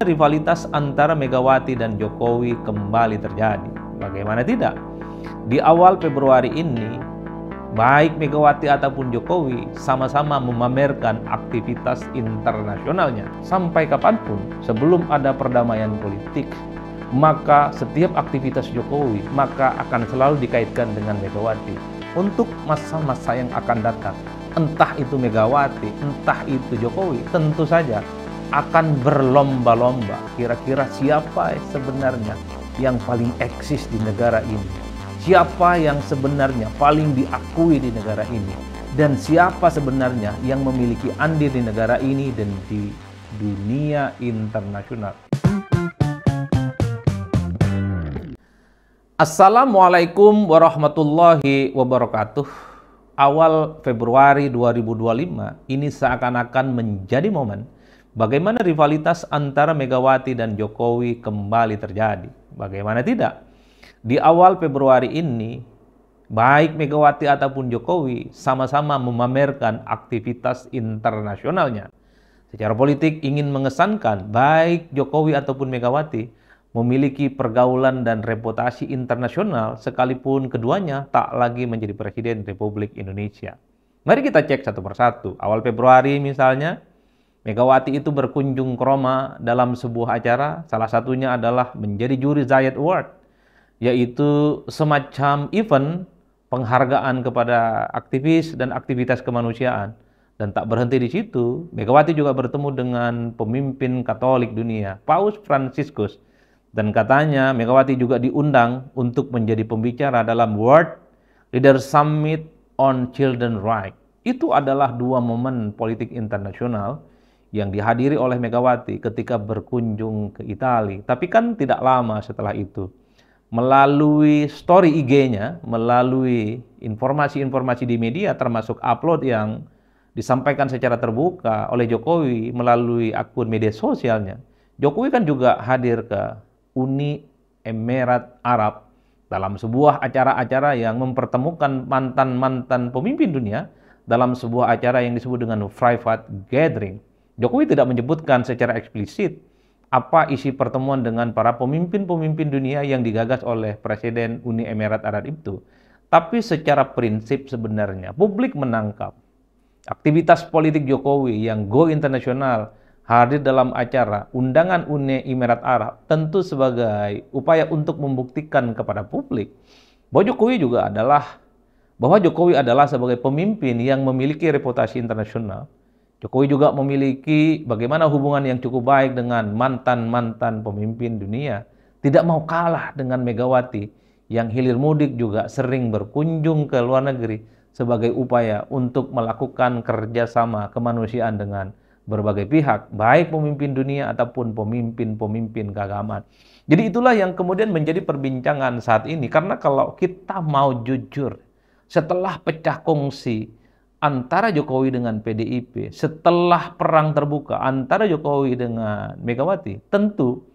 Rivalitas antara Megawati dan Jokowi kembali terjadi. Bagaimana tidak? Di awal Februari ini, baik Megawati ataupun Jokowi sama-sama memamerkan aktivitas internasionalnya. Sampai kapanpun, sebelum ada perdamaian politik, maka setiap aktivitas Jokowi maka akan selalu dikaitkan dengan Megawati. Untuk masa-masa yang akan datang, entah itu Megawati, entah itu Jokowi, tentu saja akan berlomba-lomba kira-kira siapa sebenarnya yang paling eksis di negara ini, siapa yang sebenarnya paling diakui di negara ini, dan siapa sebenarnya yang memiliki andil di negara ini dan di dunia internasional. Assalamualaikum warahmatullahi wabarakatuh. Awal Februari 2025 ini seakan-akan menjadi momen bagaimana rivalitas antara Megawati dan Jokowi kembali terjadi. Bagaimana tidak? Di awal Februari ini, baik Megawati ataupun Jokowi sama-sama memamerkan aktivitas internasionalnya. Secara politik ingin mengesankan baik Jokowi ataupun Megawati memiliki pergaulan dan reputasi internasional sekalipun keduanya tak lagi menjadi Presiden Republik Indonesia. Mari kita cek satu persatu. Awal Februari misalnya, Megawati itu berkunjung ke Roma dalam sebuah acara, salah satunya adalah menjadi juri Zayed Award, yaitu semacam event penghargaan kepada aktivis dan aktivitas kemanusiaan. Dan tak berhenti di situ, Megawati juga bertemu dengan pemimpin Katolik dunia, Paus Fransiskus. Dan katanya Megawati juga diundang untuk menjadi pembicara dalam World Leaders Summit on Children's Rights. Itu adalah dua momen politik internasional yang dihadiri oleh Megawati ketika berkunjung ke Italia. Tapi kan tidak lama setelah itu, melalui story IG-nya, melalui informasi-informasi di media, termasuk upload yang disampaikan secara terbuka oleh Jokowi melalui akun media sosialnya, Jokowi kan juga hadir ke Uni Emirat Arab dalam sebuah acara-acara yang mempertemukan mantan-mantan pemimpin dunia dalam sebuah acara yang disebut dengan private gathering. Jokowi tidak menyebutkan secara eksplisit apa isi pertemuan dengan para pemimpin-pemimpin dunia yang digagas oleh Presiden Uni Emirat Arab itu. Tapi secara prinsip sebenarnya publik menangkap aktivitas politik Jokowi yang go internasional hadir dalam acara undangan Uni Emirat Arab tentu sebagai upaya untuk membuktikan kepada publik bahwa Jokowi adalah sebagai pemimpin yang memiliki reputasi internasional. Jokowi juga memiliki bagaimana hubungan yang cukup baik dengan mantan-mantan pemimpin dunia. Tidak mau kalah dengan Megawati yang hilir mudik juga sering berkunjung ke luar negeri sebagai upaya untuk melakukan kerjasama kemanusiaan dengan berbagai pihak, baik pemimpin dunia ataupun pemimpin-pemimpin keagamaan. Jadi itulah yang kemudian menjadi perbincangan saat ini. Karena kalau kita mau jujur, setelah pecah kongsi antara Jokowi dengan PDIP, setelah perang terbuka antara Jokowi dengan Megawati, tentu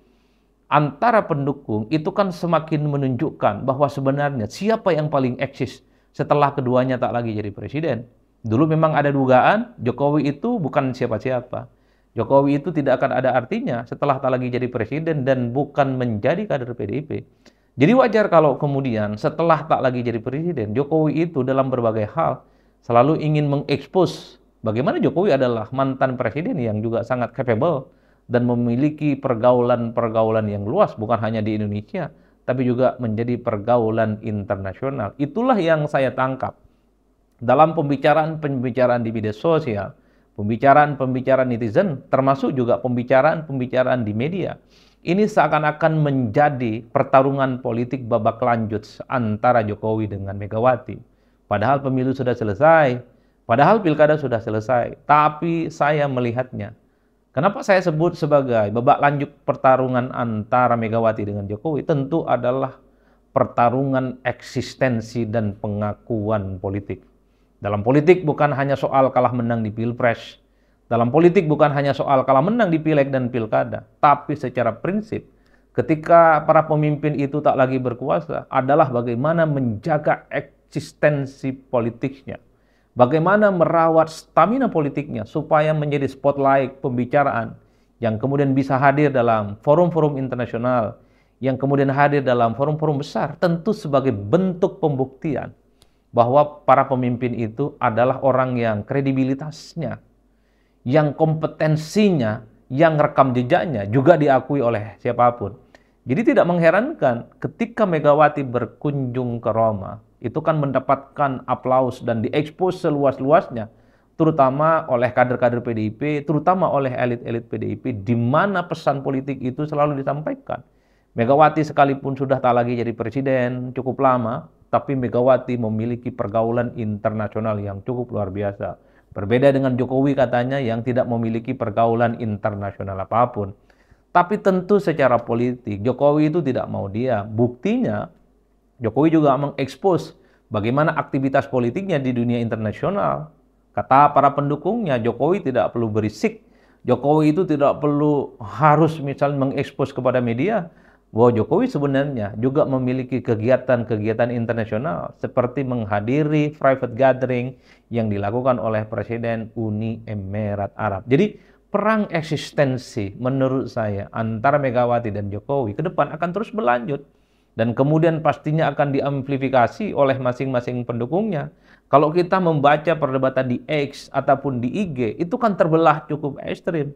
antara pendukung itu kan semakin menunjukkan bahwa sebenarnya siapa yang paling eksis setelah keduanya tak lagi jadi presiden. Dulu memang ada dugaan Jokowi itu bukan siapa-siapa. Jokowi itu tidak akan ada artinya setelah tak lagi jadi presiden dan bukan menjadi kader PDIP. Jadi wajar kalau kemudian setelah tak lagi jadi presiden, Jokowi itu dalam berbagai hal selalu ingin mengekspos bagaimana Jokowi adalah mantan presiden yang juga sangat capable dan memiliki pergaulan-pergaulan yang luas, bukan hanya di Indonesia, tapi juga menjadi pergaulan internasional. Itulah yang saya tangkap dalam pembicaraan-pembicaraan di media sosial, pembicaraan-pembicaraan netizen, termasuk juga pembicaraan-pembicaraan di media. Ini seakan-akan menjadi pertarungan politik babak lanjut antara Jokowi dengan Megawati. Padahal pemilu sudah selesai, padahal pilkada sudah selesai. Tapi saya melihatnya, kenapa saya sebut sebagai babak lanjut pertarungan antara Megawati dengan Jokowi? Tentu adalah pertarungan eksistensi dan pengakuan politik. Dalam politik bukan hanya soal kalah menang di pilpres. Dalam politik bukan hanya soal kalah menang di pileg dan pilkada. Tapi secara prinsip, ketika para pemimpin itu tak lagi berkuasa, adalah bagaimana menjaga eksistensi politiknya. Bagaimana merawat stamina politiknya supaya menjadi spotlight pembicaraan yang kemudian bisa hadir dalam forum-forum internasional, yang kemudian hadir dalam forum-forum besar, tentu sebagai bentuk pembuktian bahwa para pemimpin itu adalah orang yang kredibilitasnya, yang kompetensinya, yang rekam jejaknya juga diakui oleh siapapun. Jadi tidak mengherankan ketika Megawati berkunjung ke Roma, itu kan mendapatkan aplaus dan diekspos seluas-luasnya, terutama oleh kader-kader PDIP, terutama oleh elit-elit PDIP, di mana pesan politik itu selalu disampaikan. Megawati sekalipun sudah tak lagi jadi presiden cukup lama, tapi Megawati memiliki pergaulan internasional yang cukup luar biasa. Berbeda dengan Jokowi katanya yang tidak memiliki pergaulan internasional apapun. Tapi tentu secara politik, Jokowi itu tidak mau diam. Buktinya, Jokowi juga mengekspos bagaimana aktivitas politiknya di dunia internasional. Kata para pendukungnya, Jokowi tidak perlu berisik. Jokowi itu tidak perlu harus misalnya mengekspos kepada media bahwa Jokowi sebenarnya juga memiliki kegiatan-kegiatan internasional seperti menghadiri private gathering yang dilakukan oleh Presiden Uni Emirat Arab. Jadi perang eksistensi menurut saya antara Megawati dan Jokowi ke depan akan terus berlanjut dan kemudian pastinya akan diamplifikasi oleh masing-masing pendukungnya. Kalau kita membaca perdebatan di X ataupun di IG itu kan terbelah cukup ekstrim.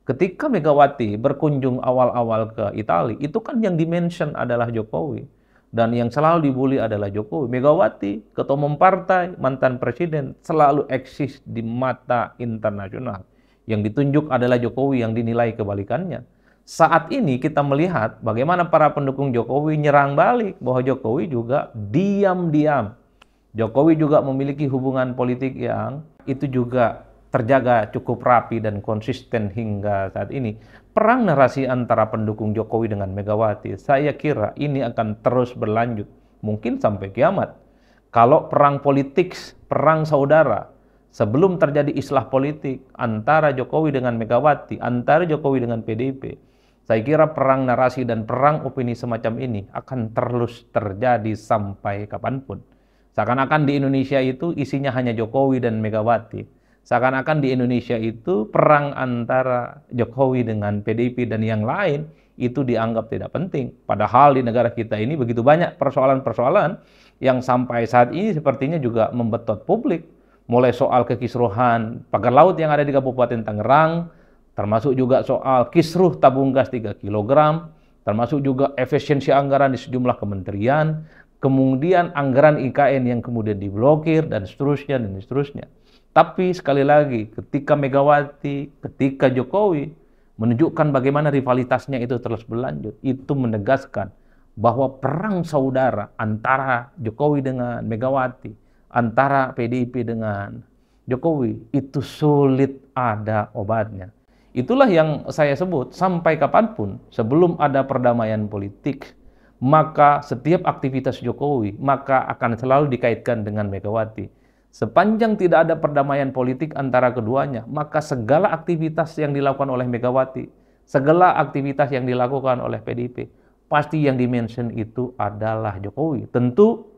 Ketika Megawati berkunjung awal-awal ke Italia, itu kan yang dimention adalah Jokowi. Dan yang selalu dibully adalah Jokowi. Megawati, ketua umum partai, mantan presiden, selalu eksis di mata internasional. Yang ditunjuk adalah Jokowi, yang dinilai kebalikannya. Saat ini kita melihat bagaimana para pendukung Jokowi nyerang balik, bahwa Jokowi juga diam-diam. Jokowi juga memiliki hubungan politik yang itu juga terjaga cukup rapi dan konsisten hingga saat ini. Perang narasi antara pendukung Jokowi dengan Megawati, saya kira ini akan terus berlanjut, mungkin sampai kiamat. Kalau perang politik, perang saudara, sebelum terjadi islah politik antara Jokowi dengan Megawati, antara Jokowi dengan PDIP, saya kira perang narasi dan perang opini semacam ini akan terus terjadi sampai kapanpun. Seakan-akan di Indonesia itu isinya hanya Jokowi dan Megawati. Seakan-akan di Indonesia itu perang antara Jokowi dengan PDIP dan yang lain itu dianggap tidak penting. Padahal di negara kita ini begitu banyak persoalan-persoalan yang sampai saat ini sepertinya juga membetot publik. Mulai soal kekisruhan pagar laut yang ada di Kabupaten Tangerang, termasuk juga soal kisruh tabung gas 3 kg, termasuk juga efisiensi anggaran di sejumlah kementerian, kemudian anggaran IKN yang kemudian diblokir, dan seterusnya, dan seterusnya. Tapi sekali lagi, ketika Megawati, ketika Jokowi menunjukkan bagaimana rivalitasnya itu terus berlanjut, itu menegaskan bahwa perang saudara antara Jokowi dengan Megawati, antara PDIP dengan Jokowi, itu sulit ada obatnya. Itulah yang saya sebut, sampai kapanpun, sebelum ada perdamaian politik, maka setiap aktivitas Jokowi, maka akan selalu dikaitkan dengan Megawati. Sepanjang tidak ada perdamaian politik antara keduanya, maka segala aktivitas yang dilakukan oleh Megawati, segala aktivitas yang dilakukan oleh PDIP, pasti yang dimention itu adalah Jokowi. Tentu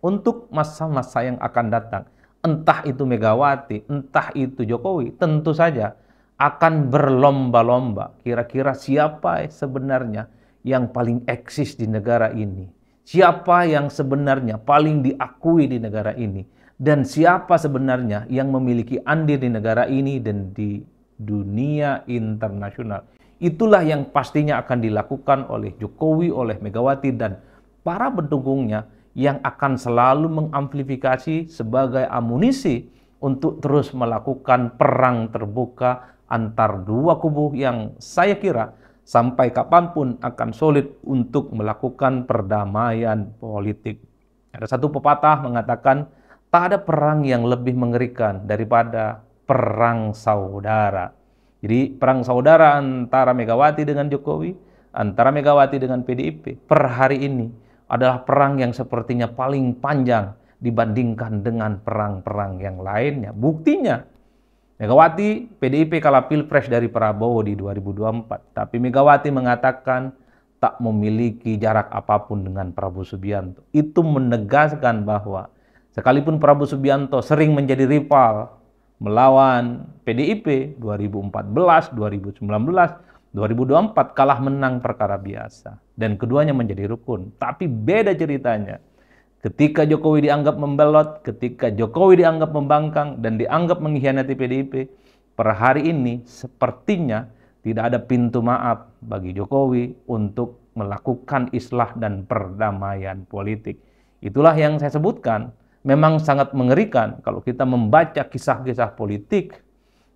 untuk masa-masa yang akan datang, entah itu Megawati, entah itu Jokowi, tentu saja akan berlomba-lomba. Kira-kira siapa sebenarnya yang paling eksis di negara ini? Siapa yang sebenarnya paling diakui di negara ini? Dan siapa sebenarnya yang memiliki andil di negara ini dan di dunia internasional? Itulah yang pastinya akan dilakukan oleh Jokowi, oleh Megawati, dan para pendukungnya yang akan selalu mengamplifikasi sebagai amunisi untuk terus melakukan perang terbuka antar dua kubu yang saya kira sampai kapanpun akan sulit untuk melakukan perdamaian politik. Ada satu pepatah mengatakan, tak ada perang yang lebih mengerikan daripada perang saudara. Jadi perang saudara antara Megawati dengan Jokowi, antara Megawati dengan PDIP, per hari ini adalah perang yang sepertinya paling panjang dibandingkan dengan perang-perang yang lainnya. Buktinya, Megawati, PDIP kalah pilpres dari Prabowo di 2024. Tapi Megawati mengatakan tak memiliki jarak apapun dengan Prabowo Subianto. Itu menegaskan bahwa sekalipun Prabowo Subianto sering menjadi rival, melawan PDIP 2014, 2019, 2024 kalah menang perkara biasa. Dan keduanya menjadi rukun. Tapi beda ceritanya. Ketika Jokowi dianggap membelot, ketika Jokowi dianggap membangkang dan dianggap mengkhianati PDIP, per hari ini sepertinya tidak ada pintu maaf bagi Jokowi untuk melakukan islah dan perdamaian politik. Itulah yang saya sebutkan. Memang sangat mengerikan kalau kita membaca kisah-kisah politik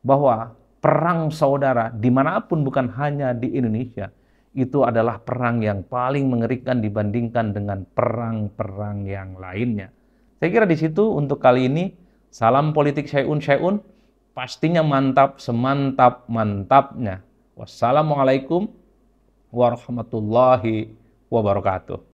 bahwa perang saudara dimanapun, bukan hanya di Indonesia, itu adalah perang yang paling mengerikan dibandingkan dengan perang-perang yang lainnya. Saya kira di situ untuk kali ini. Salam politik syai'un, pastinya mantap, semantap-mantapnya. Wassalamualaikum warahmatullahi wabarakatuh.